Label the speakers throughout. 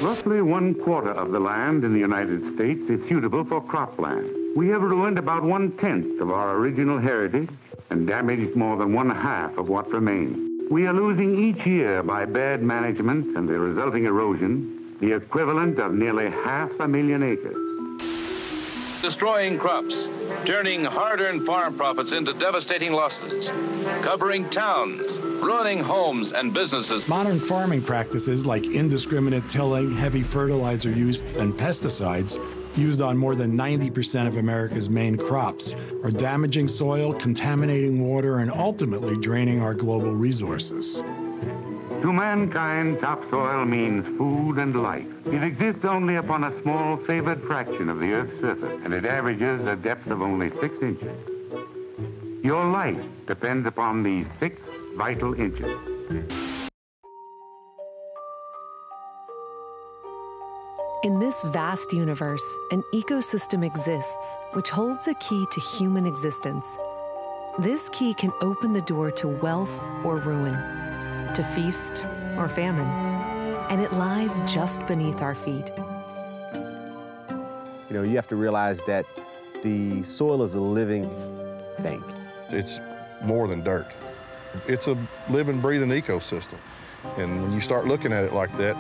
Speaker 1: Roughly 1/4 of the land in the United States is suitable for cropland. We have ruined about 1/10 of our original heritage and damaged more than 1/2 of what remains. We are losing each year by bad management and the resulting erosion the equivalent of nearly 500,000 acres.
Speaker 2: Destroying crops, turning hard-earned farm profits into devastating losses, covering towns, ruining homes and businesses.
Speaker 3: Modern farming practices like indiscriminate tilling, heavy fertilizer use, and pesticides used on more than 90% of America's main crops are damaging soil, contaminating water, and ultimately draining our global resources.
Speaker 1: To mankind, topsoil means food and life. It exists only upon a small favored fraction of the Earth's surface, and it averages a depth of only 6 inches. Your life depends upon these 6 vital inches.
Speaker 4: In this vast universe, an ecosystem exists which holds a key to human existence. This key can open the door to wealth or ruin, to feast or famine, and it lies just beneath our feet.
Speaker 5: You know, you have to realize that the soil is a living thing.
Speaker 6: It's more than dirt. It's a living, breathing ecosystem. And when you start looking at it like that,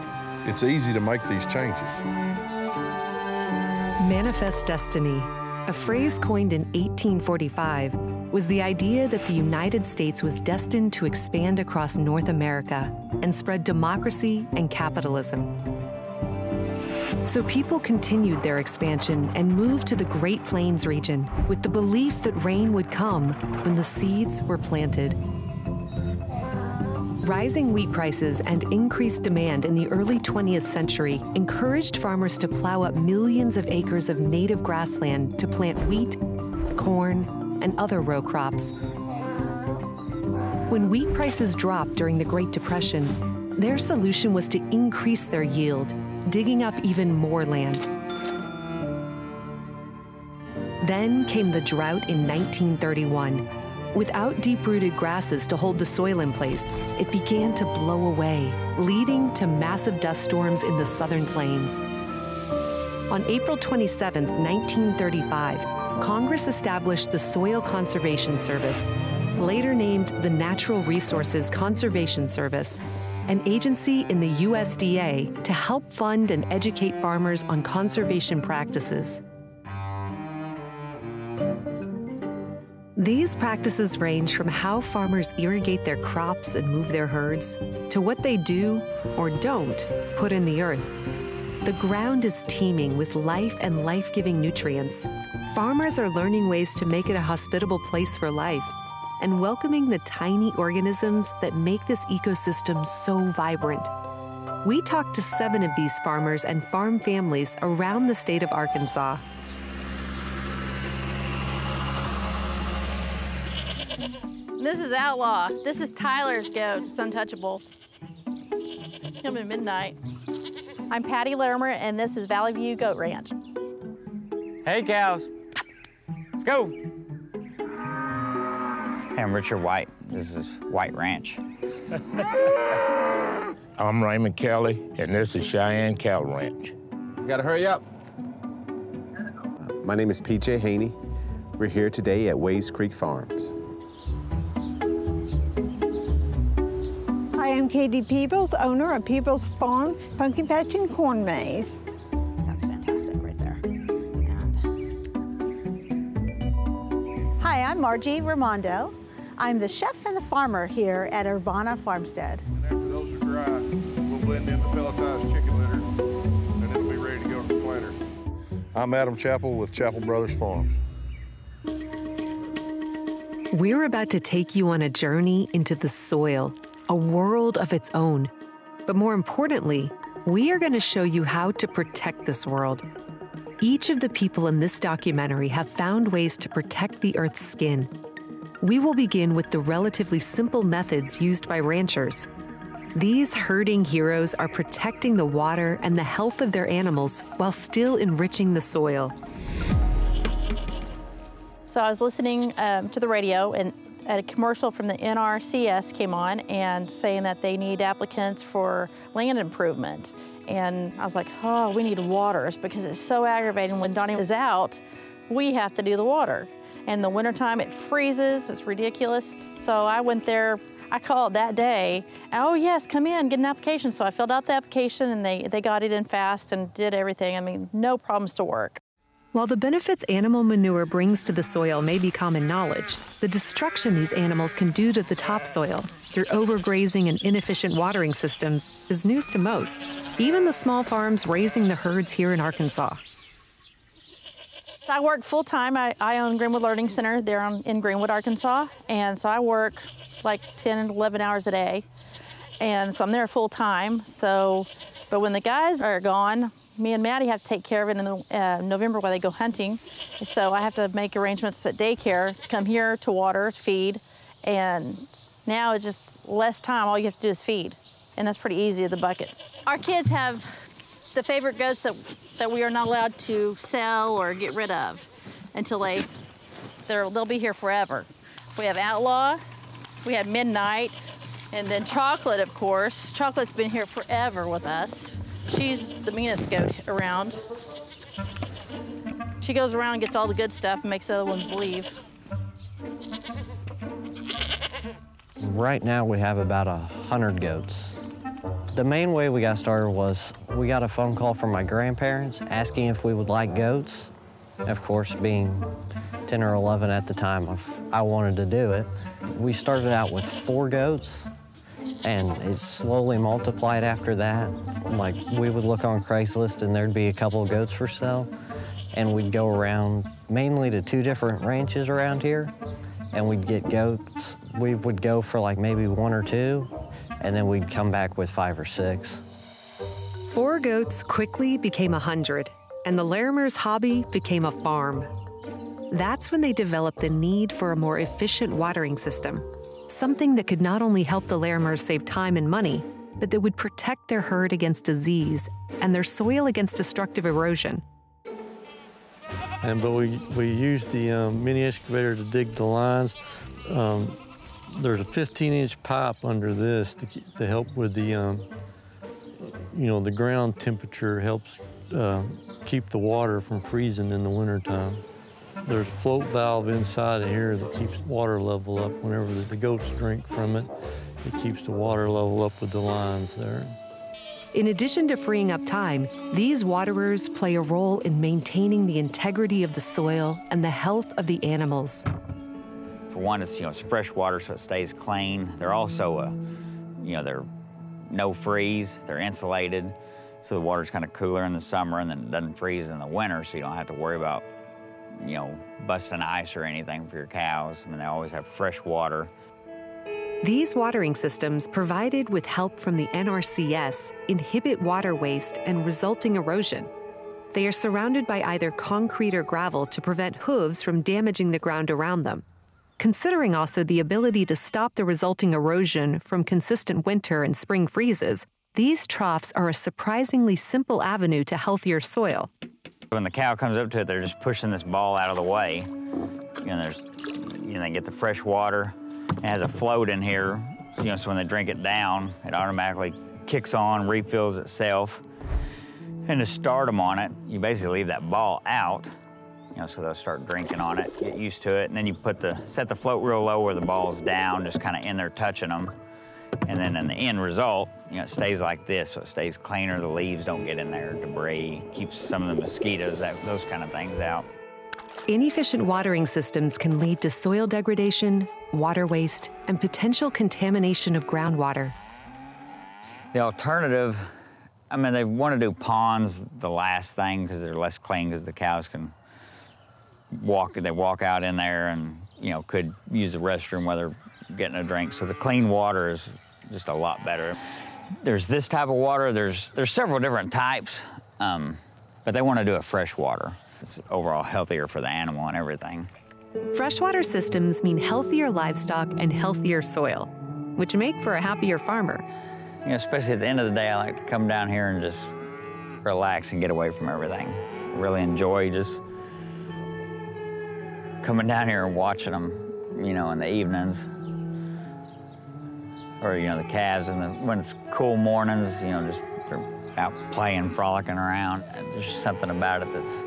Speaker 6: it's easy to make these changes.
Speaker 4: Manifest destiny, a phrase coined in 1845, was the idea that the United States was destined to expand across North America and spread democracy and capitalism. So people continued their expansion and moved to the Great Plains region with the belief that rain would come when the seeds were planted. Rising wheat prices and increased demand in the early 20th century encouraged farmers to plow up millions of acres of native grassland to plant wheat, corn, and other row crops. When wheat prices dropped during the Great Depression, their solution was to increase their yield, digging up even more land. Then came the drought in 1931. Without deep-rooted grasses to hold the soil in place, it began to blow away, leading to massive dust storms in the southern plains. On April 27, 1935, Congress established the Soil Conservation Service, later named the Natural Resources Conservation Service, an agency in the USDA to help fund and educate farmers on conservation practices. These practices range from how farmers irrigate their crops and move their herds, to what they do or don't put in the earth. The ground is teeming with life and life-giving nutrients. Farmers are learning ways to make it a hospitable place for life and welcoming the tiny organisms that make this ecosystem so vibrant. We talked to 7 of these farmers and farm families around the state of Arkansas.
Speaker 7: This is Outlaw. This is Tyler's goat. It's untouchable. Come at midnight. I'm Patty Larimer, and this is Valley View Goat Ranch.
Speaker 8: Hey, cows. Let's go. Hey, I'm Richard White. This is White Ranch.
Speaker 9: I'm Raymond Kelley, and this is Cheyenne Cattle Ranch.
Speaker 5: You gotta hurry up. My name is PJ Haynie. We're here today at Waze Creek Farms.
Speaker 10: Hi, I'm Katie Peebles, owner of Peebles Farm, Pumpkin Patch and Corn Maze.
Speaker 11: That's fantastic right there. And... Hi, I'm Margie Raimondo. I'm the chef and the farmer here at Urbana Farmstead.
Speaker 6: And after those are dry, we'll blend in the pelletized chicken litter, and it'll be ready to go to the planter. I'm Adam Chappell with Chappell Brothers Farms.
Speaker 4: We're about to take you on a journey into the soil, a world of its own. But more importantly, we are going to show you how to protect this world. Each of the people in this documentary have found ways to protect the Earth's skin. We will begin with the relatively simple methods used by ranchers. These herding heroes are protecting the water and the health of their animals while still enriching the soil.
Speaker 7: So I was listening to the radio, and a commercial from the NRCS came on and saying that they need applicants for land improvement. And I was like, oh, we need waters because it's so aggravating when Donnie is out, we have to do the water. In the wintertime, it freezes, it's ridiculous. So I went there, I called that day, oh yes, come in, get an application. So I filled out the application and they got it in fast and did everything. I mean, no problems to work.
Speaker 4: While the benefits animal manure brings to the soil may be common knowledge, the destruction these animals can do to the topsoil through overgrazing and inefficient watering systems is news to most, even the small farms raising the herds here in Arkansas.
Speaker 7: I work full-time. I own Greenwood Learning Center there in Greenwood, Arkansas, and so I work like 10 and 11 hours a day, and so I'm there full-time. But when the guys are gone, me and Maddie have to take care of it in November while they go hunting. So I have to make arrangements at daycare to come here to water, to feed, and now it's just less time. All you have to do is feed, and that's pretty easy, the buckets. Our kids have the favorite goats that we are not allowed to sell or get rid of until they'll be here forever. We have Outlaw, we have Midnight, and then Chocolate, of course. Chocolate's been here forever with us. She's the meanest goat around. She goes around and gets all the good stuff and makes the other ones leave.
Speaker 12: Right now we have about 100 goats. The main way we got started was we got a phone call from my grandparents asking if we would like goats. Of course, being 10 or 11 at the time, I wanted to do it. We started out with 4 goats, and it slowly multiplied after that. Like, we would look on Craigslist and there'd be a couple of goats for sale, and we'd go around mainly to 2 different ranches around here, and we'd get goats. We would go for like maybe 1 or 2, and then we'd come back with 5 or 6.
Speaker 4: 4 goats quickly became 100, and the Larimers' hobby became a farm. That's when they developed the need for a more efficient watering system, something that could not only help the Larimers save time and money, but that would protect their herd against disease and their soil against destructive erosion.
Speaker 13: But we used the mini excavator to dig the lines. There's a 15-inch pipe under this to help with the, the ground temperature helps keep the water from freezing in the wintertime. There's a float valve inside of here that keeps water level up. Whenever the goats drink from it, it keeps the water level up with the lines there.
Speaker 4: In addition to freeing up time, these waterers play a role in maintaining the integrity of the soil and the health of the animals.
Speaker 8: For one, it's fresh water, so it stays clean. They're also, they're no freeze. They're insulated, so the water's kind of cooler in the summer and then it doesn't freeze in the winter, so you don't have to worry about, busting ice or anything for your cows. I mean, they always have fresh water.
Speaker 4: These watering systems, provided with help from the NRCS, inhibit water waste and resulting erosion. They are surrounded by either concrete or gravel to prevent hooves from damaging the ground around them. Considering also the ability to stop the resulting erosion from consistent winter and spring freezes, these troughs are a surprisingly simple avenue to healthier soil.
Speaker 8: When the cow comes up to it, they're just pushing this ball out of the way. They get the fresh water. It has a float in here, so when they drink it down, it automatically kicks on, refills itself. And to start them on it, you basically leave that ball out, so they'll start drinking on it, get used to it, and then you set the float real low where the ball's down, just kind of in there touching them. And then in the end result, it stays like this, so it stays cleaner, the leaves don't get in there, debris, keeps some of the mosquitoes, those kind of things out.
Speaker 4: Inefficient watering systems can lead to soil degradation, water waste, and potential contamination of groundwater.
Speaker 8: The alternative, they want to do ponds the last thing because they're less clean because the cows can walk out in there and, could use the restroom while they're getting a drink. So the clean water is just a lot better. There's this type of water, there's several different types, but they want to do a fresh water. It's overall healthier for the animal and everything.
Speaker 4: Freshwater systems mean healthier livestock and healthier soil, which make for a happier farmer.
Speaker 8: Especially at the end of the day, I like to come down here and just relax and get away from everything. Really enjoy just coming down here and watching them, in the evenings. Or, the calves, when it's cool mornings, just they're out playing, frolicking around. And there's just something about it that's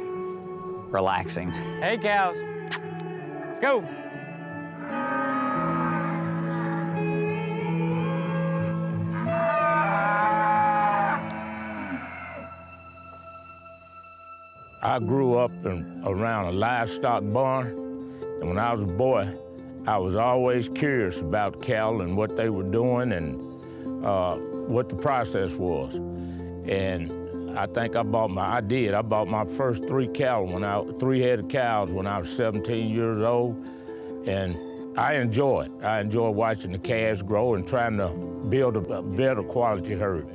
Speaker 8: relaxing. Hey, cows, let's go.
Speaker 9: I grew up around a livestock barn, and when I was a boy, I was always curious about cattle and what they were doing and what the process was. And I think I bought my first three head of cows when I was 17 years old, and I enjoy it. I enjoy watching the calves grow and trying to build a better quality herd.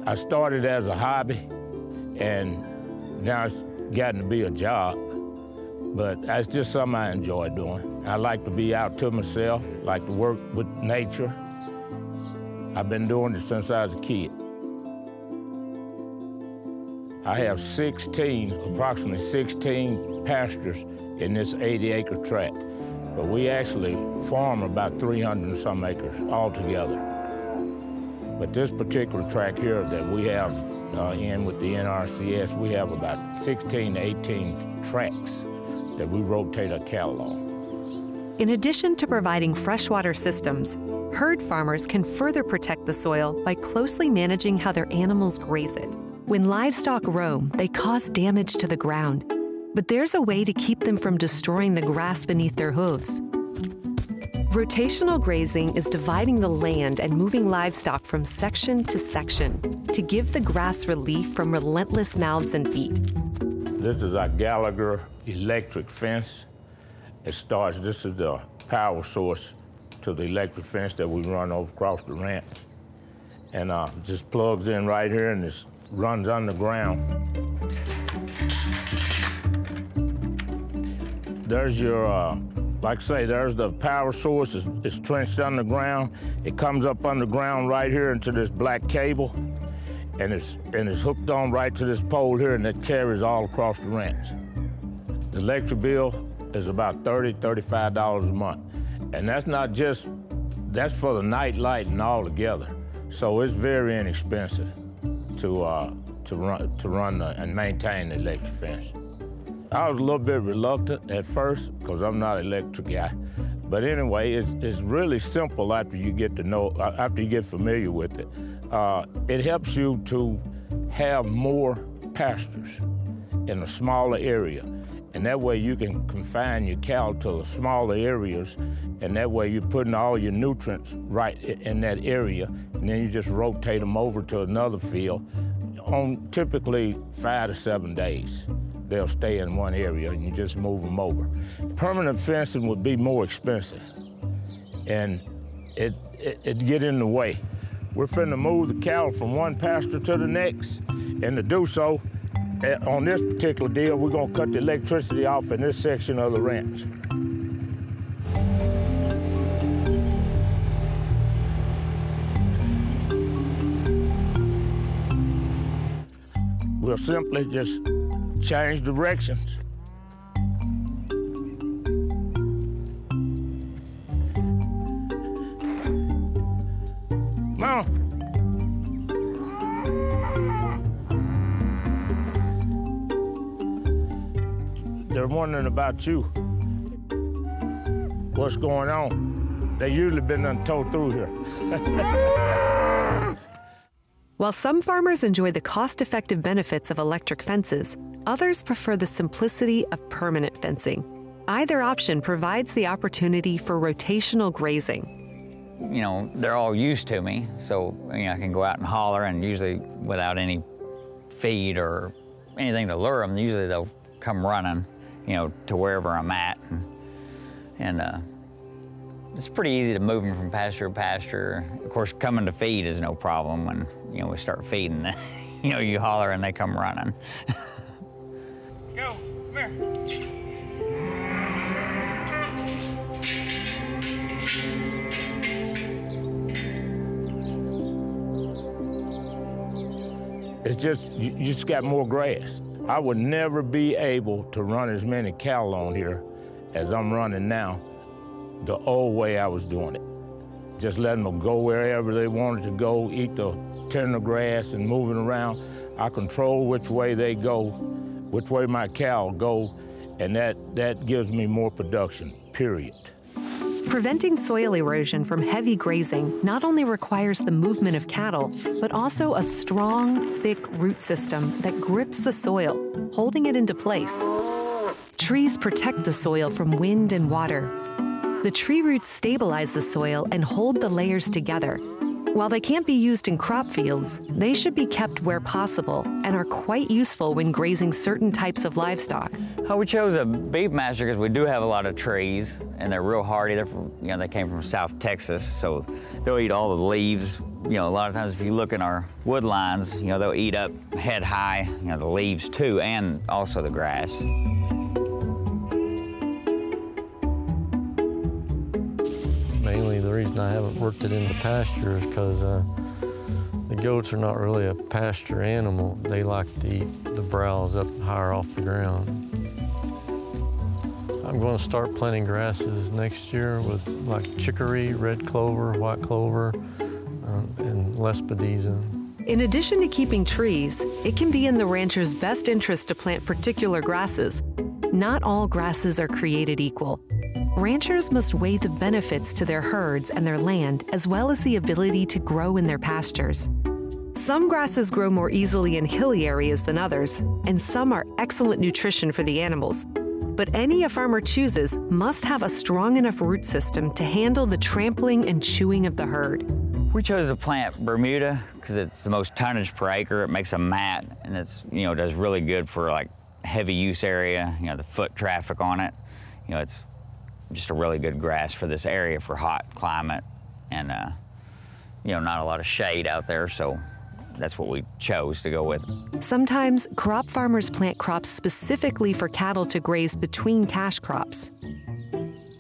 Speaker 9: I started as a hobby, and now it's gotten to be a job, but it's just something I enjoy doing. I like to be out to myself, like to work with nature. I've been doing it since I was a kid. I have approximately 16 pastures in this 80-acre tract, but we actually farm about 300 and some acres altogether. But this particular tract here that we have in with the NRCS, we have about 16 to 18 tracts that we rotate our cattle on.
Speaker 4: In addition to providing freshwater systems, herd farmers can further protect the soil by closely managing how their animals graze it. When livestock roam, they cause damage to the ground, but there's a way to keep them from destroying the grass beneath their hooves. Rotational grazing is dividing the land and moving livestock from section to section to give the grass relief from relentless mouths and feet.
Speaker 9: This is our Gallagher electric fence. This is the power source to the electric fence that we run over across the ranch. And just plugs in right here and this runs underground. There's your, like I say, there's the power source. It's trenched underground. It comes up underground right here into this black cable, and it's hooked on right to this pole here, and it carries all across the ranch. The electric bill is about $30, $35 a month. And that's not just, that's for the night lighting all together. So it's very inexpensive to run and maintain the electric fence. I was a little bit reluctant at first because I'm not an electric guy. But anyway, it's really simple after you get familiar with it. It helps you to have more pastures in a smaller area. And that way you can confine your cow to the smaller areas, and that way you're putting all your nutrients right in that area, and then you just rotate them over to another field on typically 5 to 7 days. They'll stay in one area and you just move them over. Permanent fencing would be more expensive, and it'd get in the way. We're finna move the cattle from one pasture to the next, and to do so, on this particular deal, we're gonna cut the electricity off in this section of the ranch. We'll simply just change directions. Come on. They're wondering about you. What's going on? They usually been done towed through here.
Speaker 4: While some farmers enjoy the cost-effective benefits of electric fences, others prefer the simplicity of permanent fencing. Either option provides the opportunity for rotational grazing.
Speaker 8: You know, they're all used to me, so I can go out and holler, and usually without any feed or anything to lure them, usually they'll come running, to wherever I'm at. And it's pretty easy to move them from pasture to pasture. Of course, coming to feed is no problem when, we start feeding. You holler and they come running.
Speaker 9: Go, come here. It's just, you just got more grass. I would never be able to run as many cattle on here as I'm running now the old way I was doing it. just letting them go wherever they wanted to go, eat the tender grass and moving around. I control which way they go, which way my cow go, and that gives me more production, period.
Speaker 4: Preventing soil erosion from heavy grazing not only requires the movement of cattle, but also a strong, thick root system that grips the soil, holding it into place. Trees protect the soil from wind and water. The tree roots stabilize the soil and hold the layers together. While they can't be used in crop fields, they should be kept where possible and are quite useful when grazing certain types of livestock.
Speaker 8: We chose a beef pasture because we do have a lot of trees, and they're real hardy. They're from, they came from South Texas, so they'll eat all the leaves. A lot of times if you look in our wood lines, they'll eat up head high, the leaves too, and also the grass.
Speaker 13: Mainly the reason I haven't worked it into pasture is because the goats are not really a pasture animal. They like to eat the browse up higher off the ground. I'm going to start planting grasses next year with like chicory, red clover, white clover, and lespedeza.
Speaker 4: In addition to keeping trees, it can be in the rancher's best interest to plant particular grasses. Not all grasses are created equal. Ranchers must weigh the benefits to their herds and their land, as well as the ability to grow in their pastures. Some grasses grow more easily in hilly areas than others, and some are excellent nutrition for the animals. But any a farmer chooses must have a strong enough root system to handle the trampling and chewing of the herd.
Speaker 8: We chose to plant Bermuda because it's the most tonnage per acre. It makes a mat, and it's, does really good for like heavy use area, the foot traffic on it. It's just a really good grass for this area for hot climate, and not a lot of shade out there, so that's what we chose to go with.
Speaker 4: Sometimes crop farmers plant crops specifically for cattle to graze between cash crops.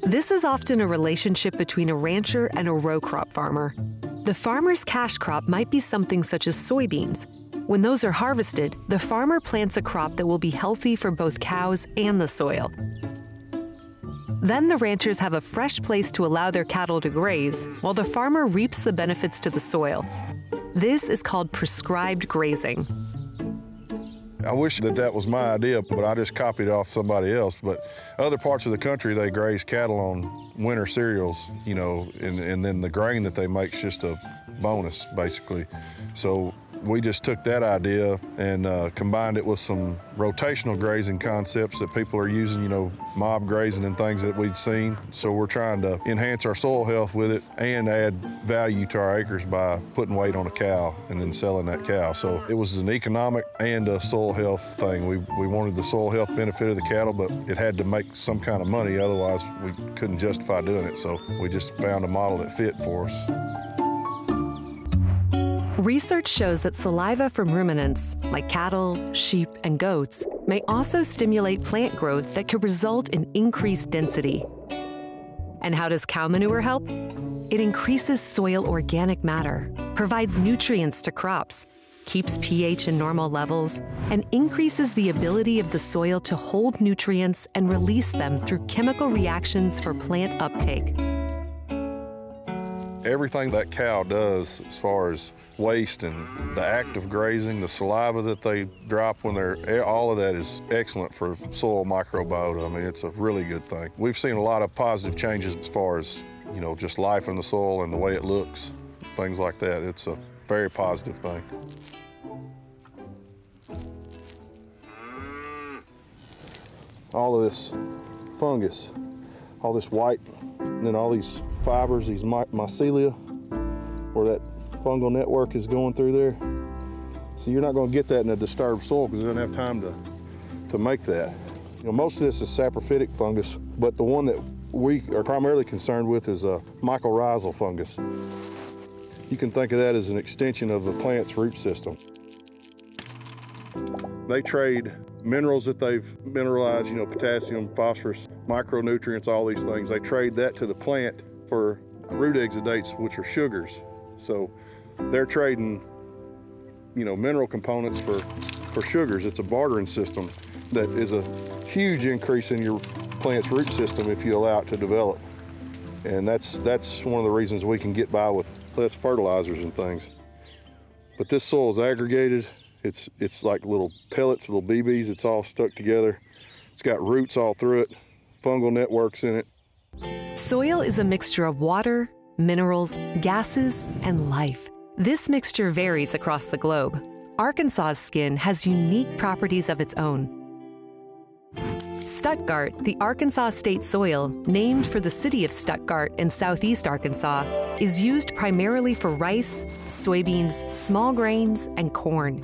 Speaker 4: This is often a relationship between a rancher and a row crop farmer. The farmer's cash crop might be something such as soybeans. When those are harvested, the farmer plants a crop that will be healthy for both cows and the soil. Then the ranchers have a fresh place to allow their cattle to graze, while the farmer reaps the benefits to the soil. This is called prescribed grazing.
Speaker 6: I wish that was my idea, but I just copied it off somebody else. But other parts of the country, they graze cattle on winter cereals, and then the grain that they make is just a bonus, basically. So we just took that idea and combined it with some rotational grazing concepts that people are using, mob grazing and things that we'd seen. So we're trying to enhance our soil health with it and add value to our acres by putting weight on a cow and then selling that cow. So it was an economic and a soil health thing. We wanted the soil health benefit of the cattle, but it had to make some kind of money, otherwise we couldn't justify doing it. So we just found a model that fit for us.
Speaker 4: Research shows that saliva from ruminants, like cattle, sheep, and goats, may also stimulate plant growth that could result in increased density. And how does cow manure help? It increases soil organic matter, provides nutrients to crops, keeps pH in normal levels, and increases the ability of the soil to hold nutrients and release them through chemical reactions for plant uptake.
Speaker 6: Everything that cow does as far as waste and the act of grazing, the saliva that they drop when all of that is excellent for soil microbiota. I mean, it's a really good thing. We've seen a lot of positive changes as far as, just life in the soil and the way it looks, things like that. It's a very positive thing. All of this fungus, all this white, and then all these fibers, these mycelia, where that fungal network is going through there. So you're not going to get that in a disturbed soil because it doesn't have time to make that. Most of this is saprophytic fungus, but the one that we are primarily concerned with is a mycorrhizal fungus. You can think of that as an extension of the plant's root system. They trade minerals that they've mineralized, potassium, phosphorus, micronutrients, all these things. They trade that to the plant for root exudates, which are sugars. So they're trading, mineral components for sugars. It's a bartering system that is a huge increase in your plant's root system if you allow it to develop. And that's one of the reasons we can get by with less fertilizers and things. But this soil is aggregated. It's like little pellets, little BBs. It's all stuck together. It's got roots all through it, fungal networks in it.
Speaker 4: Soil is a mixture of water, minerals, gases, and life. This mixture varies across the globe. Arkansas's skin has unique properties of its own. Stuttgart, the Arkansas state soil, named for the city of Stuttgart in southeast Arkansas, is used primarily for rice, soybeans, small grains, and corn.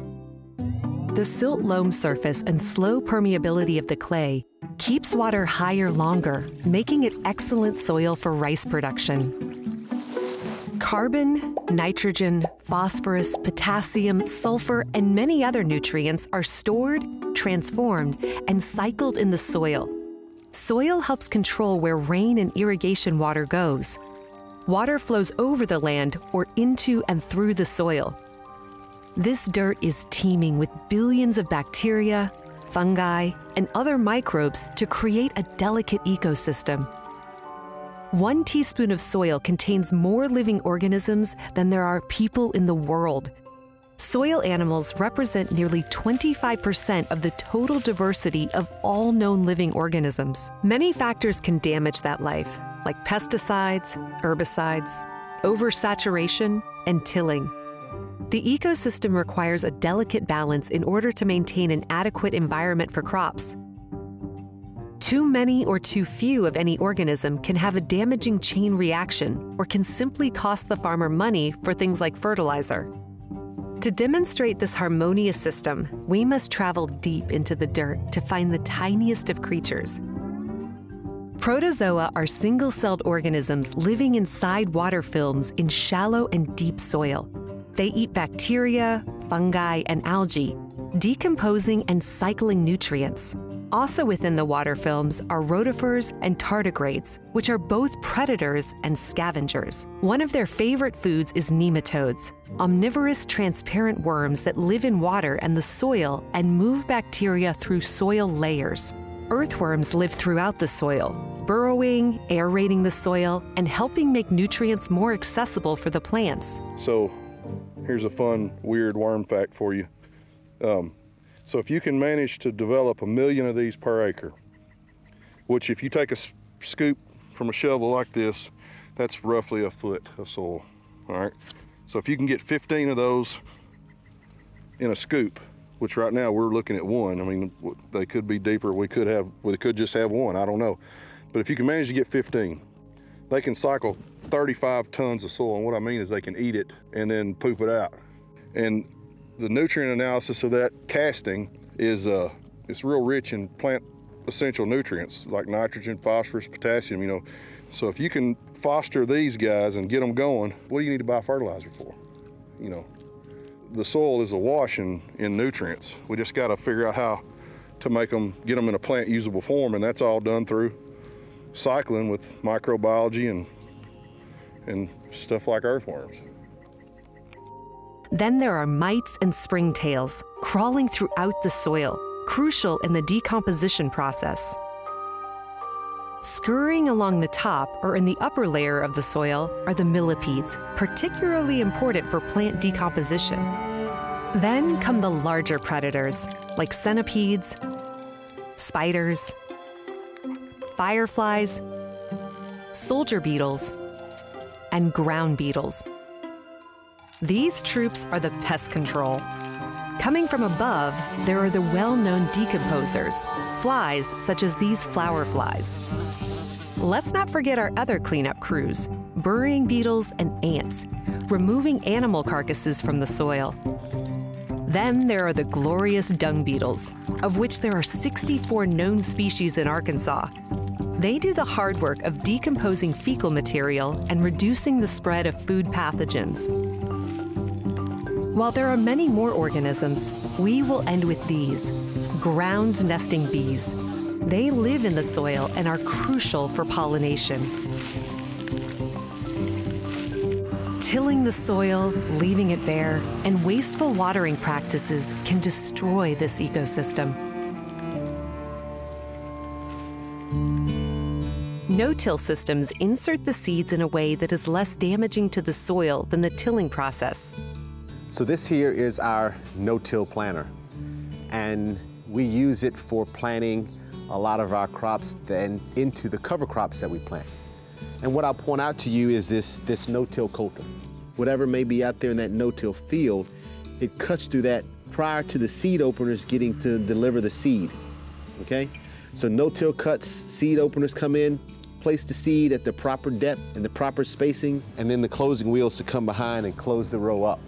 Speaker 4: The silt loam surface and slow permeability of the clay keeps water higher longer, making it excellent soil for rice production. Carbon, nitrogen, phosphorus, potassium, sulfur, and many other nutrients are stored, transformed, and cycled in the soil. Soil helps control where rain and irrigation water goes. Water flows over the land or into and through the soil. This dirt is teeming with billions of bacteria, fungi, and other microbes to create a delicate ecosystem. 1 teaspoon of soil contains more living organisms than there are people in the world. Soil animals represent nearly 25% of the total diversity of all known living organisms. Many factors can damage that life, like pesticides, herbicides, oversaturation, and tilling. The ecosystem requires a delicate balance in order to maintain an adequate environment for crops. Too many or too few of any organism can have a damaging chain reaction or can simply cost the farmer money for things like fertilizer. To demonstrate this harmonious system, we must travel deep into the dirt to find the tiniest of creatures. Protozoa are single-celled organisms living inside water films in shallow and deep soil. They eat bacteria, fungi, and algae, decomposing and cycling nutrients. Also within the water films are rotifers and tardigrades, which are both predators and scavengers. One of their favorite foods is nematodes, omnivorous transparent worms that live in water and the soil and move bacteria through soil layers. Earthworms live throughout the soil, burrowing, aerating the soil, and helping make nutrients more accessible for the plants.
Speaker 6: So here's a fun, weird worm fact for you. So if you can manage to develop 1 million of these per acre, which if you take a scoop from a shovel like this, that's roughly a foot of soil, all right? So if you can get 15 of those in a scoop, which right now we're looking at 1. I mean, they could be deeper, we could just have 1, I don't know. But if you can manage to get 15, they can cycle 35 tons of soil, and what I mean is they can eat it and then poop it out. And the nutrient analysis of that casting is it's real rich in plant essential nutrients like nitrogen, phosphorus, potassium, you know. So if you can foster these guys and get them going, what do you need to buy fertilizer for? You know, the soil is awash in nutrients. We just got to figure out how to make them, get them in a plant usable form, and that's all done through cycling with microbiology and stuff like earthworms.
Speaker 4: Then there are mites and springtails crawling throughout the soil, crucial in the decomposition process. Scurrying along the top or in the upper layer of the soil are the millipedes, particularly important for plant decomposition. Then come the larger predators, like centipedes, spiders, fireflies, soldier beetles, and ground beetles. These troops are the pest control. Coming from above, there are the well-known decomposers, flies such as these flower flies. Let's not forget our other cleanup crews, burying beetles and ants, removing animal carcasses from the soil. Then there are the glorious dung beetles, of which there are 64 known species in Arkansas. They do the hard work of decomposing fecal material and reducing the spread of food pathogens. While there are many more organisms, we will end with these, ground nesting bees. They live in the soil and are crucial for pollination. Tilling the soil, leaving it bare, and wasteful watering practices can destroy this ecosystem. No-till systems insert the seeds in a way that is less damaging to the soil than the tilling process.
Speaker 5: So this here is our no-till planter, and we use it for planting a lot of our crops then into the cover crops that we plant. And what I'll point out to you is this no-till coulter. Whatever may be out there in that no-till field, it cuts through that prior to the seed openers getting to deliver the seed, okay? So no-till cuts, seed openers come in, place the seed at the proper depth and the proper spacing, and then the closing wheels to come behind and close the row up.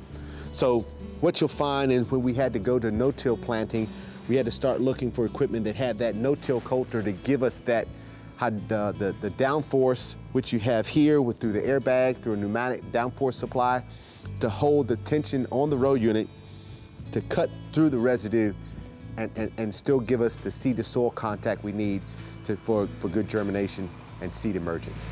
Speaker 5: So what you'll find is when we had to go to no-till planting, we had to start looking for equipment that had that no-till coulter to give us that, the downforce, which you have here through the airbag, through a pneumatic downforce supply, to hold the tension on the row unit, to cut through the residue and still give us the seed to soil contact we need for good germination and seed emergence.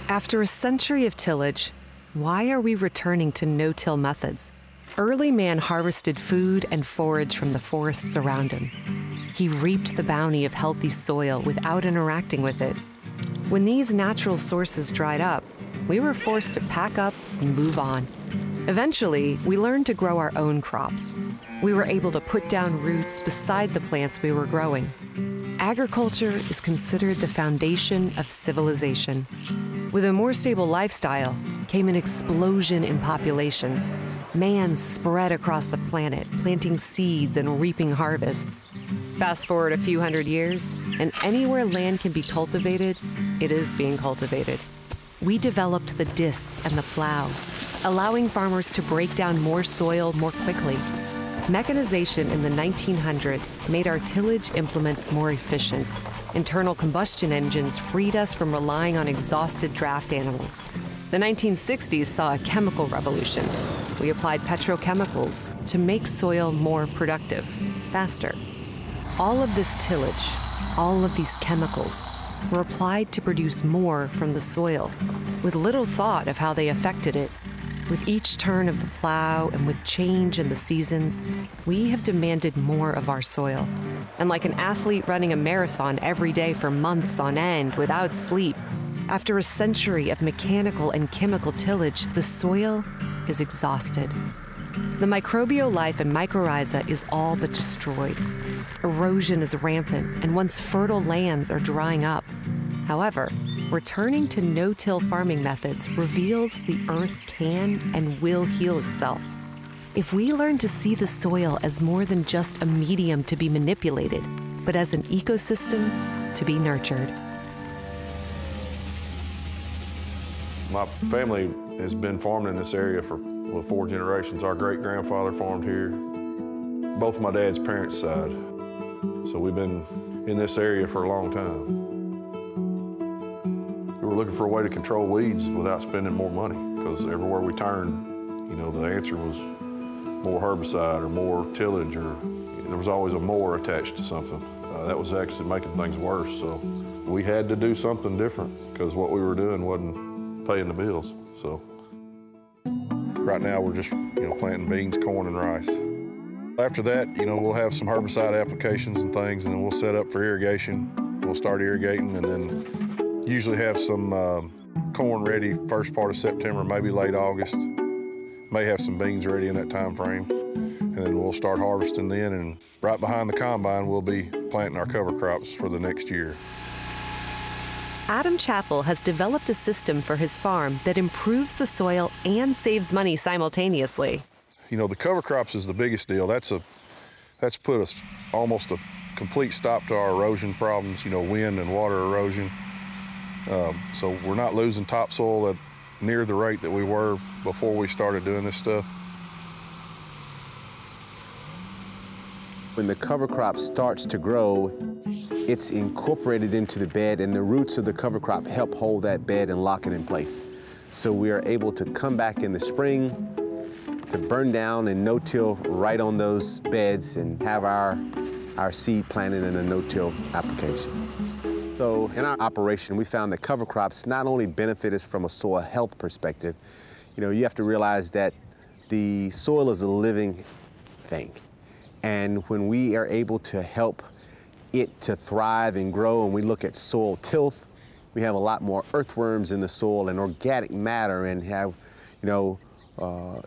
Speaker 4: After a century of tillage, why are we returning to no-till methods? Early man harvested food and forage from the forests around him. He reaped the bounty of healthy soil without interacting with it. When these natural sources dried up, we were forced to pack up and move on. Eventually, we learned to grow our own crops. We were able to put down roots beside the plants we were growing. Agriculture is considered the foundation of civilization. With a more stable lifestyle came an explosion in population. Man spread across the planet, planting seeds and reaping harvests. Fast forward a few hundred years, and anywhere land can be cultivated, it is being cultivated. We developed the disc and the plow, allowing farmers to break down more soil more quickly. Mechanization in the 1900s made our tillage implements more efficient. Internal combustion engines freed us from relying on exhausted draft animals. The 1960s saw a chemical revolution. We applied petrochemicals to make soil more productive, faster. All of this tillage, all of these chemicals, were applied to produce more from the soil, with little thought of how they affected it. With each turn of the plow and with change in the seasons, we have demanded more of our soil. And like an athlete running a marathon every day for months on end without sleep, after a century of mechanical and chemical tillage, the soil is exhausted. The microbial life in mycorrhiza is all but destroyed. Erosion is rampant, and once fertile lands are drying up. However, returning to no-till farming methods reveals the earth can and will heal itself. If we learn to see the soil as more than just a medium to be manipulated, but as an ecosystem to be nurtured.
Speaker 6: My family has been farming in this area for 4 generations. Our great-grandfather farmed here, both my dad's parents' side. So we've been in this area for a long time. We were looking for a way to control weeds without spending more money, because everywhere we turned, you know, the answer was more herbicide or more tillage, or there was always a more attached to something. That was actually making things worse. So we had to do something different because what we were doing wasn't paying the bills. So right now we're just, planting beans, corn, and rice. After that, we'll have some herbicide applications and things, and then we'll set up for irrigation. We'll start irrigating, and then usually have some corn ready first part of September, maybe late August. May have some beans ready in that time frame, and then we'll start harvesting then, and right behind the combine, we'll be planting our cover crops for the next year.
Speaker 4: Adam Chappell has developed a system for his farm that improves the soil and saves money simultaneously.
Speaker 6: The cover crops is the biggest deal. That's put almost a complete stop to our erosion problems, wind and water erosion. So we're not losing topsoil at near the rate that we were before we started doing this stuff.
Speaker 5: When the cover crop starts to grow, it's incorporated into the bed, and the roots of the cover crop help hold that bed and lock it in place. So we are able to come back in the spring to burn down and no-till right on those beds and have our seed planted in a no-till application. So in our operation, we found that cover crops not only benefit us from a soil health perspective, you have to realize that the soil is a living thing. And when we are able to help it to thrive and grow. And we look at soil tilth. We have a lot more earthworms in the soil and organic matter, and have,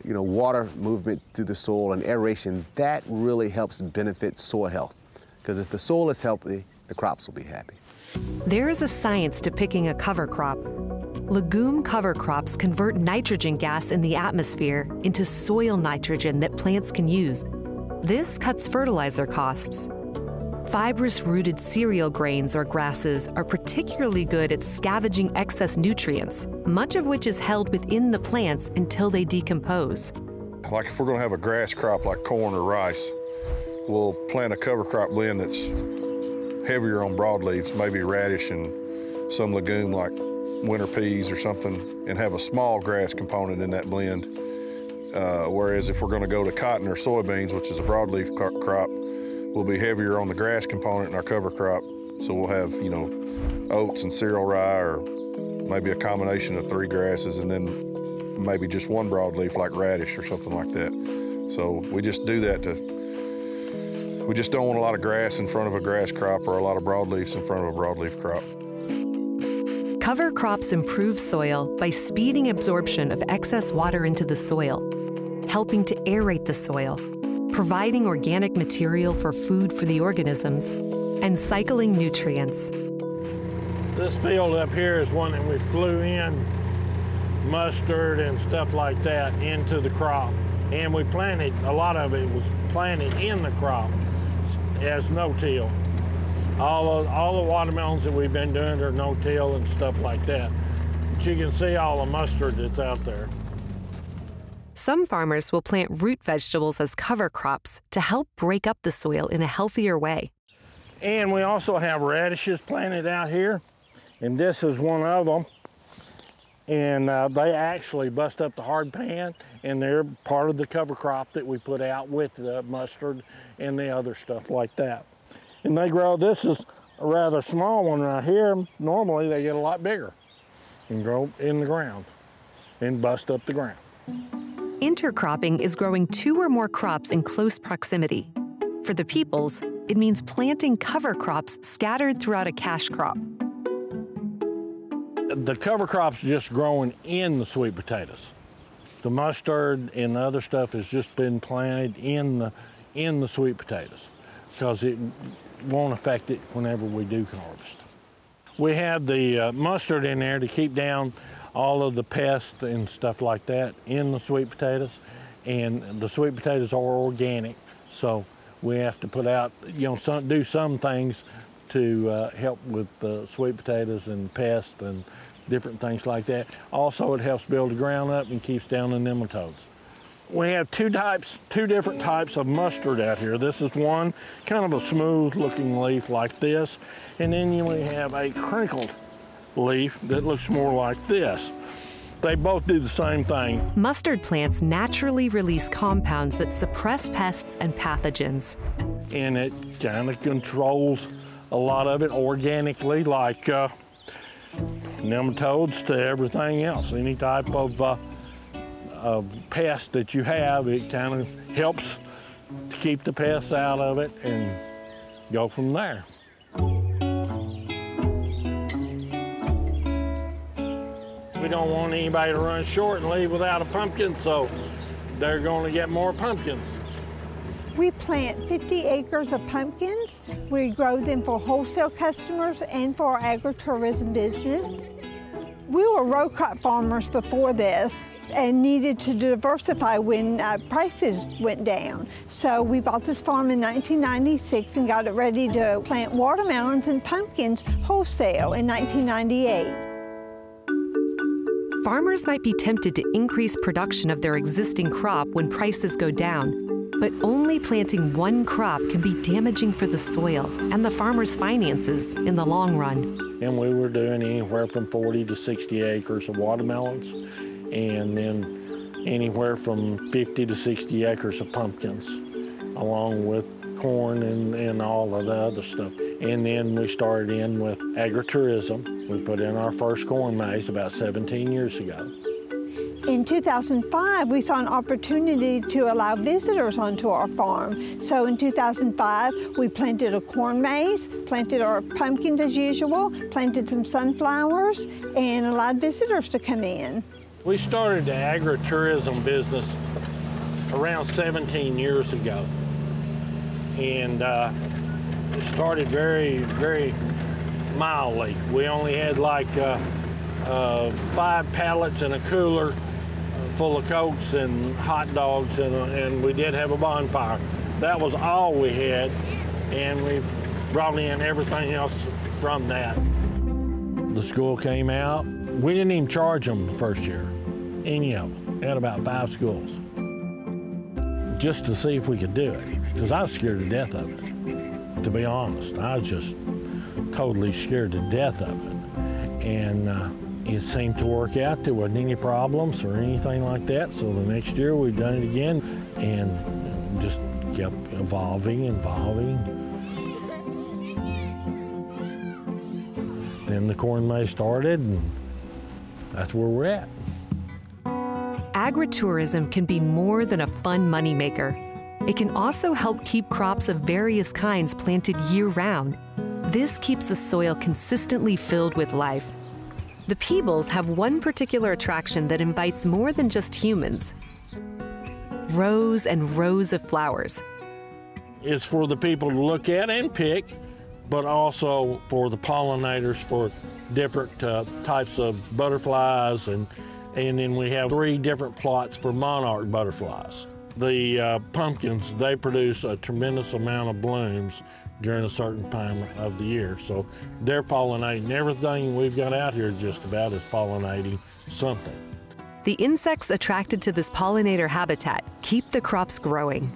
Speaker 5: water movement through the soil and aeration. That really helps benefit soil health, because if the soil is healthy, the crops will be happy.
Speaker 4: There is a science to picking a cover crop. Legume cover crops convert nitrogen gas in the atmosphere into soil nitrogen that plants can use. This cuts fertilizer costs. Fibrous-rooted cereal grains or grasses are particularly good at scavenging excess nutrients, much of which is held within the plants until they decompose.
Speaker 6: Like if we're going to have a grass crop like corn or rice, we'll plant a cover crop blend that's heavier on broadleaves, maybe radish and some legume like winter peas or something, and have a small grass component in that blend. Whereas if we're going to go to cotton or soybeans, which is a broadleaf crop, we'll be heavier on the grass component in our cover crop. So we'll have, oats and cereal rye, or maybe a combination of 3 grasses, and then maybe just one broadleaf like radish or something like that. So we just do that we just don't want a lot of grass in front of a grass crop or a lot of broadleafs in front of a broadleaf crop.
Speaker 4: Cover crops improve soil by speeding absorption of excess water into the soil, helping to aerate the soil, providing organic material for food for the organisms, and cycling nutrients.
Speaker 9: This field up here is one that we flew in mustard and stuff like that into the crop. And we planted, a lot of it was planted in the crop as no-till. All the watermelons that we've been doing are no-till and stuff like that. But you can see all the mustard that's out there.
Speaker 4: Some farmers will plant root vegetables as cover crops to help break up the soil in a healthier way.
Speaker 9: And we also have radishes planted out here, and this is one of them. And they actually bust up the hard pan, and they're part of the cover crop that we put out with the mustard and the other stuff like that. And they grow, this is a rather small one right here. Normally they get a lot bigger and grow in the ground and bust up the ground.
Speaker 4: Intercropping is growing 2 or more crops in close proximity. For the Peebles, it means planting cover crops scattered throughout a cash crop.
Speaker 9: The cover crop's just growing in the sweet potatoes. The mustard and the other stuff has just been planted in the sweet potatoes, because it won't affect it whenever we do harvest. We have the mustard in there to keep down all of the pests and stuff like that in the sweet potatoes, and the sweet potatoes are organic, so we have to put out, do some things to help with the sweet potatoes and pests and different things like that. Also, it helps build the ground up and keeps down the nematodes. We have two different types of mustard out here. This is one, kind of a smooth looking leaf like this, and then we have a crinkled leaf that looks more like this. They both do the same thing.
Speaker 4: Mustard plants naturally release compounds that suppress pests and pathogens.
Speaker 9: And it kind of controls a lot of it organically, like nematodes to everything else. Any type of pest that you have, it kind of helps to keep the pests out of it and go from there. We don't want anybody to run short and leave without a pumpkin, so they're going to get more pumpkins.
Speaker 10: We plant 50 acres of pumpkins. We grow them for wholesale customers and for our agritourism business. We were row crop farmers before this and needed to diversify when prices went down. So we bought this farm in 1996 and got it ready to plant watermelons and pumpkins wholesale in 1998.
Speaker 4: Farmers might be tempted to increase production of their existing crop when prices go down, but only planting one crop can be damaging for the soil and the farmer's finances in the long run.
Speaker 9: And we were doing anywhere from 40 to 60 acres of watermelons, and then anywhere from 50 to 60 acres of pumpkins, along with corn and all of the other stuff. And then we started in with agritourism. We put in our first corn maze about 17 years ago.
Speaker 10: In 2005, we saw an opportunity to allow visitors onto our farm. So in 2005, we planted a corn maze, planted our pumpkins as usual, planted some sunflowers, and allowed visitors to come in.
Speaker 9: We started the agritourism business around 17 years ago. And it started very, very mildly. We only had like 5 pallets and a cooler full of Cokes and hot dogs, and we did have a bonfire. That was all we had, and we brought in everything else from that. The school came out. We didn't even charge them the first year, any of them. We had about 5 schools, just to see if we could do it, because I was scared to death of it, to be honest. I was just totally scared to death of it. And it seemed to work out. There wasn't any problems or anything like that. So the next year we've done it again and just kept evolving. Then the corn maze started, and that's where we're at.
Speaker 4: Agritourism can be more than a fun moneymaker. It can also help keep crops of various kinds planted year-round. This keeps the soil consistently filled with life. The Peebles have one particular attraction that invites more than just humans. Rows and rows of flowers.
Speaker 9: It's for the people to look at and pick, but also for the pollinators for different types of butterflies, and then we have 3 different plots for monarch butterflies. The pumpkins, they produce a tremendous amount of blooms during a certain time of the year. So they're pollinating everything we've got out here, just about is pollinating something.
Speaker 4: The insects attracted to this pollinator habitat keep the crops growing.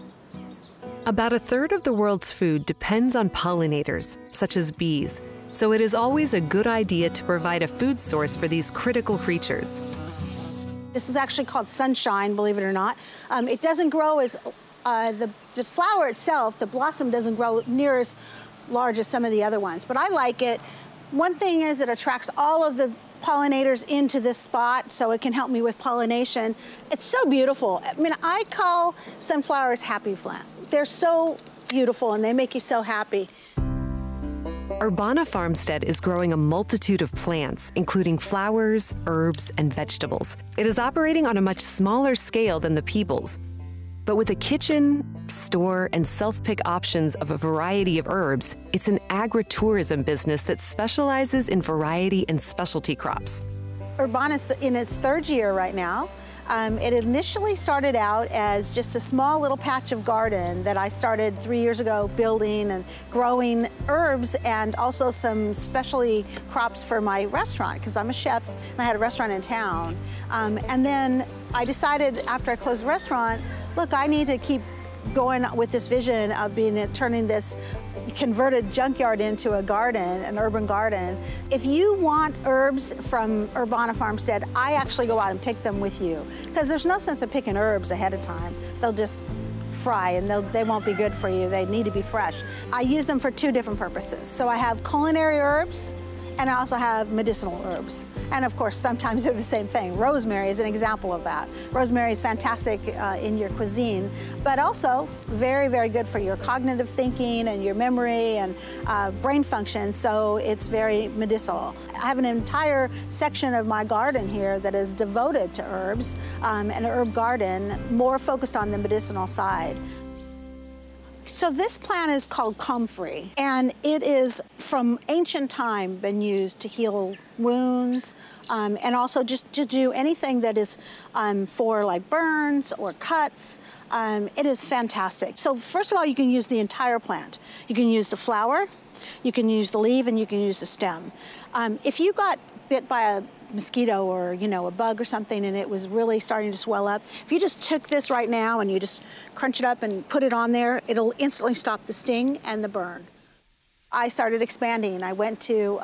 Speaker 4: About 1/3 of the world's food depends on pollinators, such as bees, so it is always a good idea to provide a food source for these critical creatures.
Speaker 11: This is actually called sunshine, believe it or not. It doesn't grow as, the flower itself, the blossom doesn't grow near as large as some of the other ones, but I like it. One thing is it attracts all of the pollinators into this spot, so it can help me with pollination. It's so beautiful. I mean, I call sunflowers happy plant. They're so beautiful and they make you so happy.
Speaker 4: Urbana Farmstead is growing a multitude of plants, including flowers, herbs, and vegetables. It is operating on a much smaller scale than the Peebles. But with a kitchen, store, and self-pick options of a variety of herbs, it's an agritourism business that specializes in variety and specialty crops.
Speaker 11: Urbana's in its 3rd year right now. It initially started out as just a small little patch of garden that I started 3 years ago building and growing herbs and also some specialty crops for my restaurant, because I'm a chef and I had a restaurant in town. And then I decided after I closed the restaurant, look, I need to keep going with this vision of turning this converted junkyard into a garden, an urban garden. If you want herbs from Urbana Farmstead, I actually go out and pick them with you, because there's no sense of picking herbs ahead of time. They'll just fry and they won't be good for you. They need to be fresh. I use them for 2 different purposes. So I have culinary herbs, and I also have medicinal herbs. And of course, sometimes they're the same thing. Rosemary is an example of that. Rosemary is fantastic in your cuisine, but also very, very good for your cognitive thinking and your memory and brain function, so it's very medicinal. I have an entire section of my garden here that is devoted to herbs, an herb garden, more focused on the medicinal side. So this plant is called comfrey, and it is from ancient time been used to heal wounds, and also just to do anything that is for like burns or cuts. It is fantastic. So first of all, you can use the entire plant. You can use the flower, you can use the leaf, and you can use the stem. If you got bit by a mosquito or, a bug or something and it was really starting to swell up, if you just took this right now and you just crunch it up and put it on there, it'll instantly stop the sting and the burn. I started expanding. I went to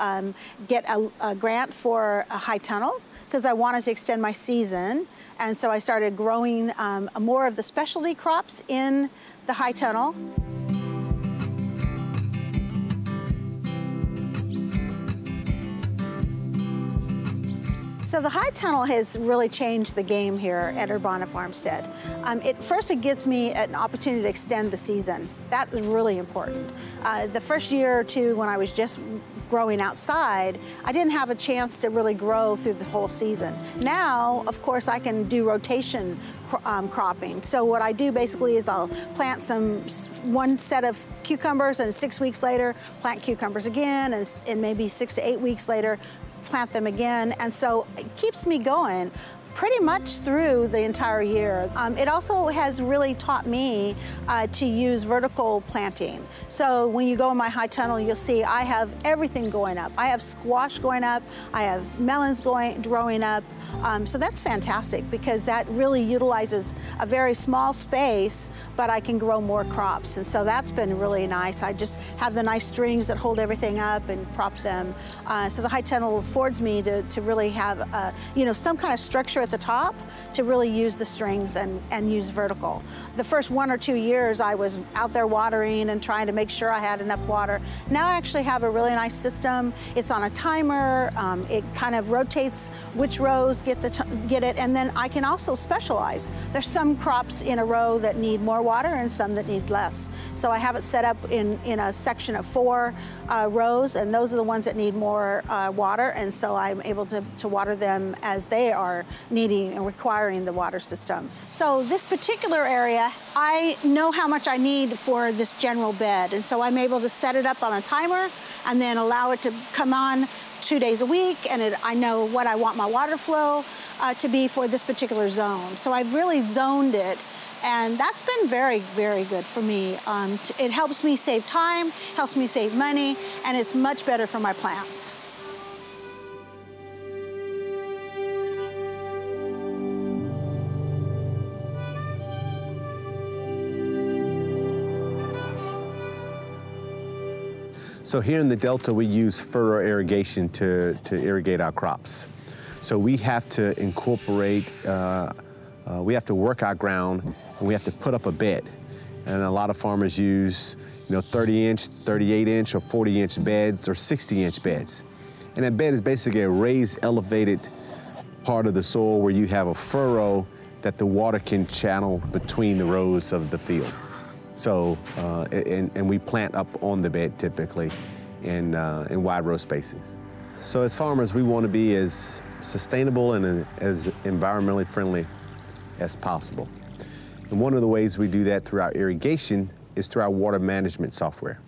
Speaker 11: get a grant for a high tunnel because I wanted to extend my season, and so I started growing more of the specialty crops in the high tunnel. So the high tunnel has really changed the game here at Urbana Farmstead. First, it gives me an opportunity to extend the season. That is really important. The first year or two when I was just growing outside, I didn't have a chance to really grow through the whole season. Now, of course, I can do rotation cropping. So what I do basically is I'll plant one set of cucumbers, and 6 weeks later, plant cucumbers again, and maybe 6 to 8 weeks later, plant them again. And so it keeps me going pretty much through the entire year. It also has really taught me to use vertical planting. So when you go in my high tunnel, you'll see I have everything going up. I have squash going up, I have melons growing up. So that's fantastic because that really utilizes a very small space, but I can grow more crops. And so that's been really nice. I just have the nice strings that hold everything up and prop them. So the high tunnel affords me to really have some kind of structure at the top to really use the strings and use vertical. The first 1 or 2 years I was out there watering and trying to make sure I had enough water. Now I actually have a really nice system. It's on a timer. It kind of rotates which rows get it, and then I can also specialize. There's some crops in a row that need more water and some that need less. So I have it set up in a section of 4 rows, and those are the ones that need more water, and so I'm able to water them as they are needing and requiring the water system. So this particular area, I know how much I need for this general bed, and so I'm able to set it up on a timer and then allow it to come on 2 days a week, and I know what I want my water flow to be for this particular zone. So I've really zoned it, and that's been very, very good for me. It helps me save time, helps me save money, and it's much better for my plants.
Speaker 5: So here in the Delta, we use furrow irrigation to irrigate our crops. So we have to incorporate, we have to work our ground, and we have to put up a bed. And a lot of farmers use, 30-inch, 38-inch, or 40-inch beds, or 60-inch beds. And that bed is basically a raised, elevated part of the soil where you have a furrow that the water can channel between the rows of the field. So, and we plant up on the bed typically in wide row spaces. So as farmers, we want to be as sustainable and as environmentally friendly as possible. And one of the ways we do that through our irrigation is through our water management software.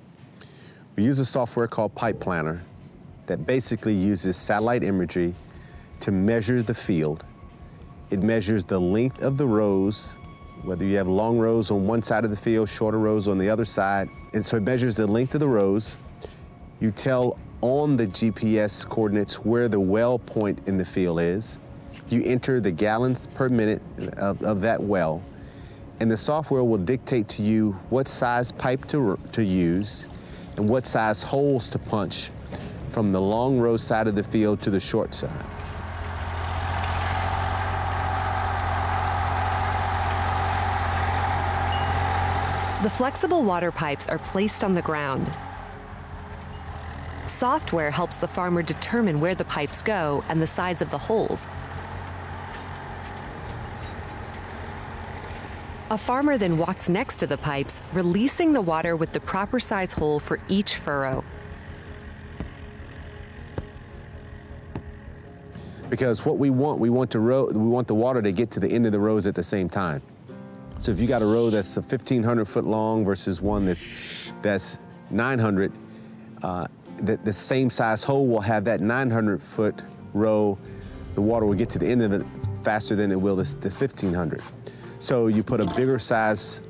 Speaker 5: We use a software called Pipe Planner that basically uses satellite imagery to measure the field. It measures the length of the rows, whether you have long rows on one side of the field, shorter rows on the other side. And so it measures the length of the rows. You tell on the GPS coordinates where the well point in the field is. You enter the gallons per minute of that well, and the software will dictate to you what size pipe to use and what size holes to punch from the long row side of the field to the short side.
Speaker 4: The flexible water pipes are placed on the ground. Software helps the farmer determine where the pipes go and the size of the holes. A farmer then walks next to the pipes, releasing the water with the proper size hole for each furrow.
Speaker 5: Because what we want the water to get to the end of the rows at the same time. So if you got a row that's 1,500 foot long versus one that's 900, the same size hole will have that 900 foot row. The water will get to the end of it faster than it will the 1,500. So you put a bigger size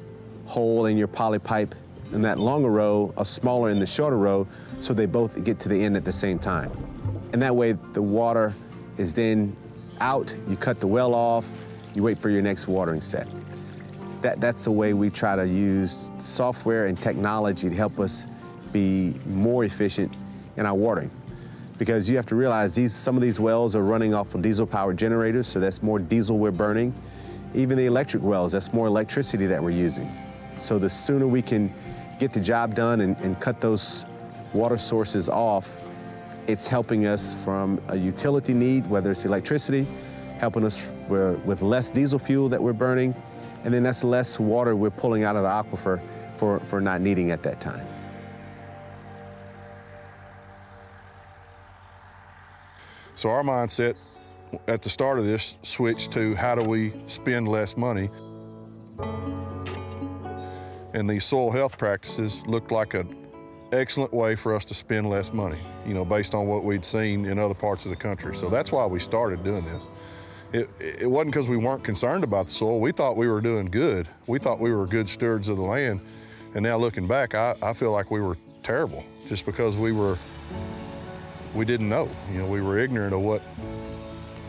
Speaker 5: hole in your poly pipe in that longer row, a smaller in the shorter row, so they both get to the end at the same time. And that way the water is then out, you cut the well off, you wait for your next watering set. That's the way we try to use software and technology to help us be more efficient in our watering. Because you have to realize some of these wells are running off of diesel-powered generators, so that's more diesel we're burning. Even the electric wells, that's more electricity that we're using. So the sooner we can get the job done and cut those water sources off, It's helping us from a utility need, whether it's electricity, helping us with less diesel fuel that we're burning, and then that's less water we're pulling out of the aquifer for not needing at that time.
Speaker 6: So our mindset at the start of this switched to how do we spend less money? And these soil health practices looked like an excellent way for us to spend less money, you know, based on what we'd seen in other parts of the country. So that's why we started doing this. It wasn't because we weren't concerned about the soil. We thought we were doing good. We thought we were good stewards of the land. And now looking back, I feel like we were terrible just because we didn't know. You know, we were ignorant of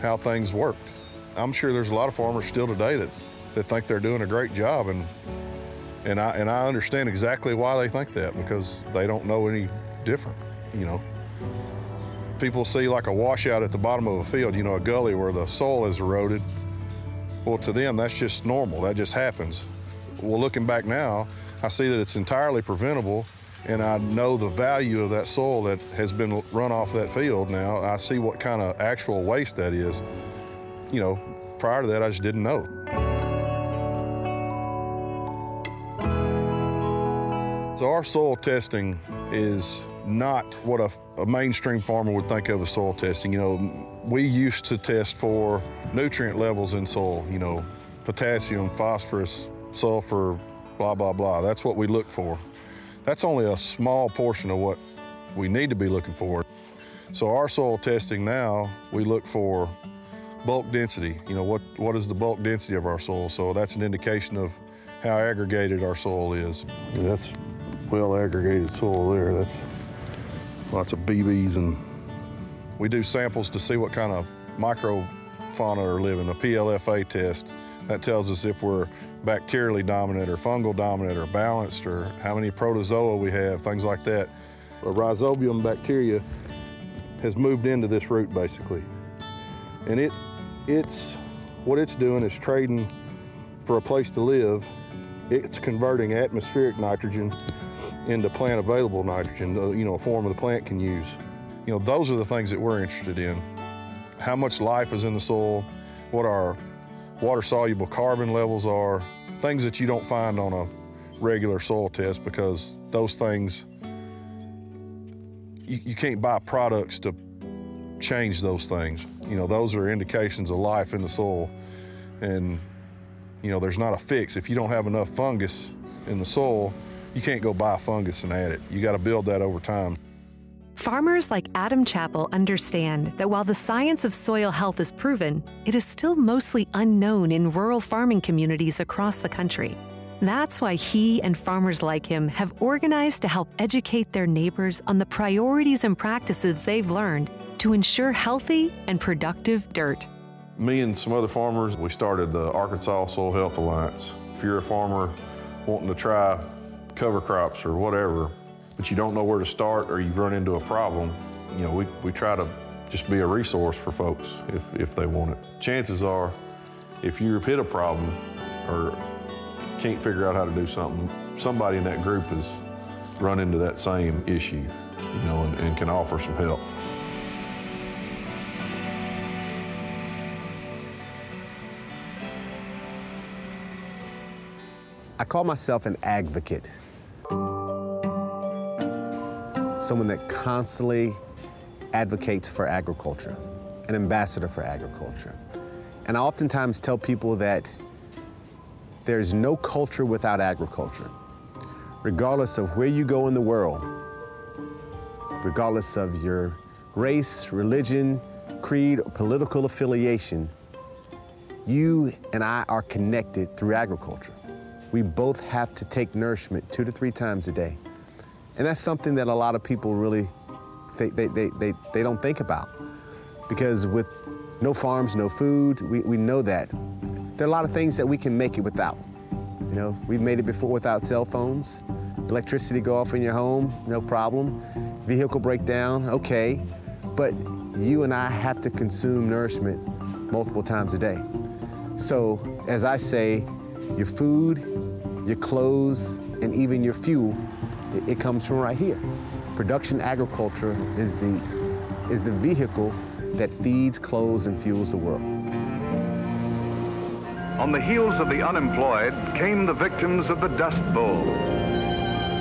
Speaker 6: how things worked. I'm sure there's a lot of farmers still today that think they're doing a great job, and I understand exactly why they think that, because they don't know any different, you know. People see like a washout at the bottom of a field, you know, a gully where the soil is eroded. Well, to them, that's just normal, that just happens. Well, looking back now, I see that it's entirely preventable, and I know the value of that soil that has been run off that field now. I see what kind of actual waste that is. You know, prior to that, I just didn't know. So our soil testing is not what a mainstream farmer would think of as soil testing. You know, we used to test for nutrient levels in soil, you know, potassium, phosphorus, sulfur, blah, blah, blah. That's what we look for. That's only a small portion of what we need to be looking for. So our soil testing now, we look for bulk density. You know, what is the bulk density of our soil? So that's an indication of how aggregated our soil is.
Speaker 14: Yeah, that's well aggregated soil there. That's lots of BBs, and
Speaker 6: we do samples to see what kind of microfauna are living, a PLFA test. That tells us if we're bacterially dominant or fungal dominant or balanced, or how many protozoa we have, things like that. A rhizobium bacteria has moved into this root basically. And what it's doing is trading for a place to live. It's converting atmospheric nitrogen into plant available nitrogen, you know, a form of the plant can use. You know, those are the things that we're interested in. How much life is in the soil, what our water-soluble carbon levels are, things that you don't find on a regular soil test, because those things, you can't buy products to change those things. You know, those are indications of life in the soil. And, you know, there's not a fix. If you don't have enough fungus in the soil, you can't go buy fungus and add it. You got to build that over time.
Speaker 4: Farmers like Adam Chappell understand that while the science of soil health is proven, it is still mostly unknown in rural farming communities across the country. That's why he and farmers like him have organized to help educate their neighbors on the priorities and practices they've learned to ensure healthy and productive dirt.
Speaker 6: Me and some other farmers, we started the Arkansas Soil Health Alliance. If you're a farmer wanting to try cover crops or whatever, but you don't know where to start, or you've run into a problem, you know, we try to just be a resource for folks if they want it. Chances are, if you've hit a problem or can't figure out how to do something, somebody in that group has run into that same issue, you know, and can offer some help.
Speaker 5: I call myself an advocate. Someone that constantly advocates for agriculture, an ambassador for agriculture. And I oftentimes tell people that there's no culture without agriculture. Regardless of where you go in the world, regardless of your race, religion, creed, or political affiliation, you and I are connected through agriculture. We both have to take nourishment 2 to 3 times a day. And that's something that a lot of people really, they don't think about. Because with no farms, no food, we know that. There are a lot of things that we can make it without. You know, we've made it before without cell phones. Electricity go off in your home, no problem. Vehicle breakdown, okay. But you and I have to consume nourishment multiple times a day. So, as I say, your food, your clothes, and even your fuel, it comes from right here. Production agriculture is the is the vehicle that feeds, clothes, and fuels the world.
Speaker 15: On the heels of the unemployed came the victims of the Dust Bowl,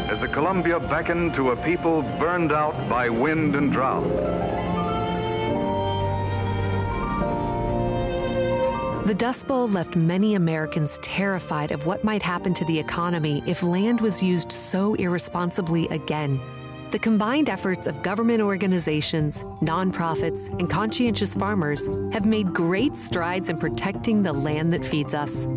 Speaker 15: as the Columbia beckoned to a people burned out by wind and drought.
Speaker 4: The Dust Bowl left many Americans terrified of what might happen to the economy if land was used so irresponsibly again. The combined efforts of government organizations, nonprofits, and conscientious farmers have made great strides in protecting the land that feeds us.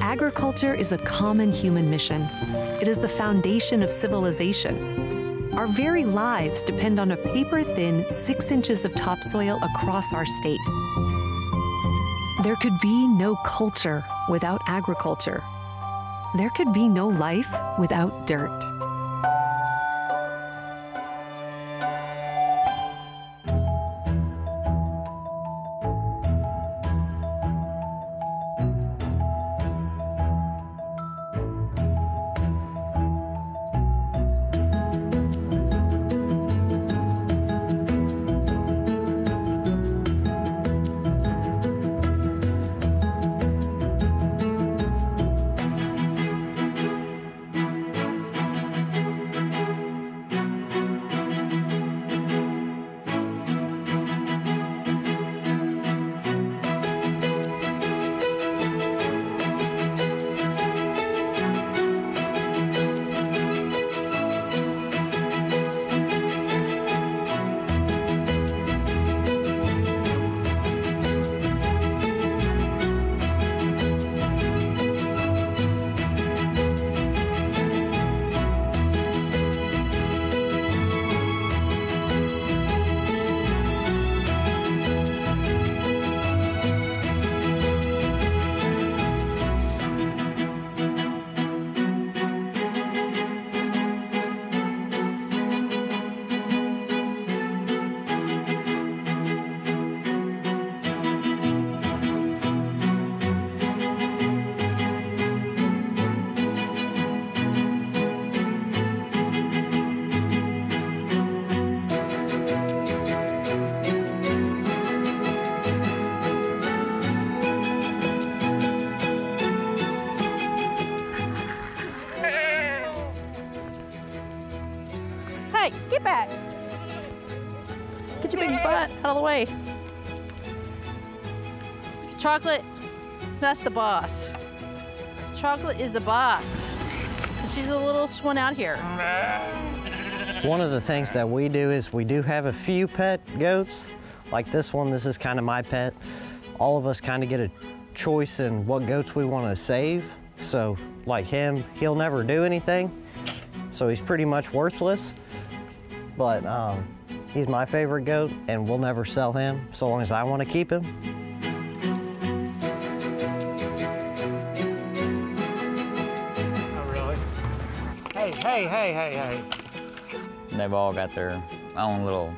Speaker 4: Agriculture is a common human mission. It is the foundation of civilization. Our very lives depend on a paper-thin 6 inches of topsoil across our state. There could be no culture without agriculture. There could be no life without dirt.
Speaker 7: Get back. Get your big butt out of the way. Chocolate, that's the boss. Chocolate is the boss. She's a little one out here.
Speaker 12: One of the things that we do is we do have a few pet goats. Like this one, this is kind of my pet. All of us kind of get a choice in what goats we want to save. So like him, he'll never do anything. So he's pretty much worthless. But he's my favorite goat and we'll never sell him so long as I want to keep him.
Speaker 16: Oh, really? Hey.
Speaker 8: They've all got their own little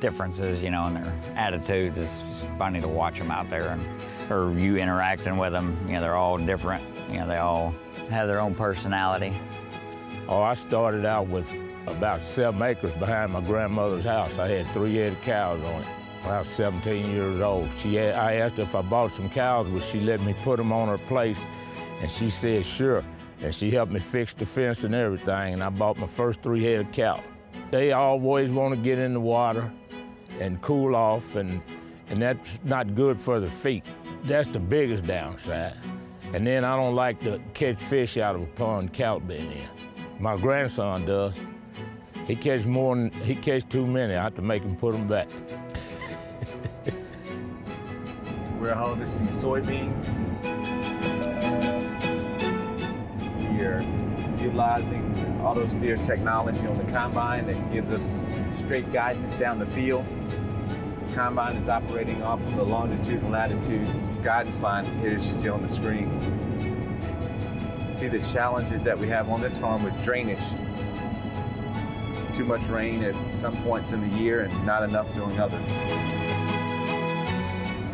Speaker 8: differences, you know, in their attitudes. It's just funny to watch them out there, or you interacting with them. You know, they're all different. You know, they all have their own personality.
Speaker 9: Oh, I started out with about 7 acres behind my grandmother's house. I had 3 head of cows on it. When I was 17 years old, I asked her if I bought some cows, would she let me put them on her place? And she said, sure. And she helped me fix the fence and everything, and I bought my first 3 head of cow. They always want to get in the water and cool off, and that's not good for the feet. That's the biggest downside. And then I don't like to catch fish out of a pond cow been in. My grandson does. He catch too many. I have to make him put them back.
Speaker 5: We're harvesting soybeans. We are utilizing auto-steer technology on the combine that gives us straight guidance down the field. The combine is operating off of the longitude and latitude guidance line here, as you see on the screen. See the challenges that we have on this farm with drainage. Too much rain at some points in the year and not enough during others.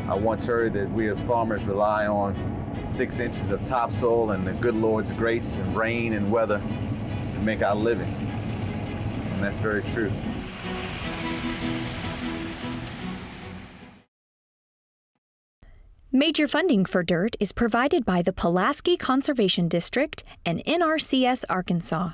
Speaker 5: I once heard that we as farmers rely on
Speaker 17: 6 inches of topsoil and the good Lord's grace and rain and weather to make our living. And that's very true.
Speaker 18: Major funding for DIRT is provided by the Pulaski Conservation District and NRCS Arkansas.